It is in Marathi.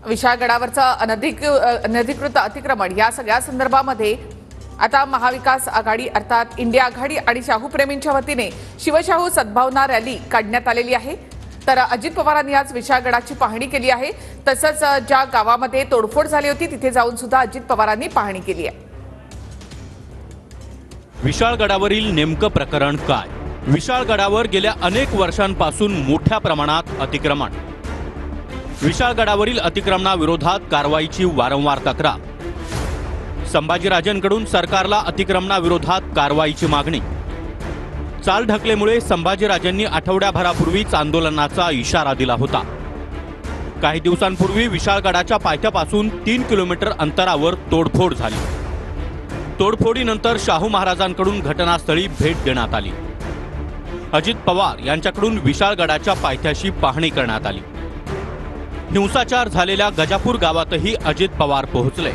विशाळगडावरचं अनधिकृत अतिक्रमण या सगळ्या संदर्भामध्ये आता महाविकास आघाडी अर्थात इंडिया आघाडी आणि शाहूप्रेमींच्या वतीने शिवशाहू सद्भावना रॅली काढण्यात आलेली आहे। तर अजित पवारांनी आज विशाळगडाची पाहणी केली आहे। तसंच ज्या गावामध्ये तोडफोड झाली होती तिथे जाऊन सुद्धा अजित पवारांनी पाहणी केली आहे। विशाळगडावरील नेमकं प्रकरण काय? विशाळगडावर गेल्या अनेक वर्षांपासून मोठ्या प्रमाणात अतिक्रमण। विशाळगडावरील अतिक्रमणाविरोधात कारवाईची वारंवार तक्रार। संभाजीराजेंकडून सरकारला अतिक्रमणाविरोधात कारवाईची मागणी। चालढकलेमुळे संभाजीराजेंनी आठवड्याभरापूर्वीच आंदोलनाचा इशारा दिला होता। काही दिवसांपूर्वी विशाळगडाच्या पायथ्यापासून 3 किलोमीटर अंतरावर तोडफोड झाली। तोडफोडीनंतर शाहू महाराजांकडून घटनास्थळी भेट देण्यात आली। अजित पवार यांच्याकडून विशाळगडाच्या पायथ्याशी पाहणी करण्यात आली। हिंसाचार झालेल्या गजापूर गावातही अजित पवार पोहोचले।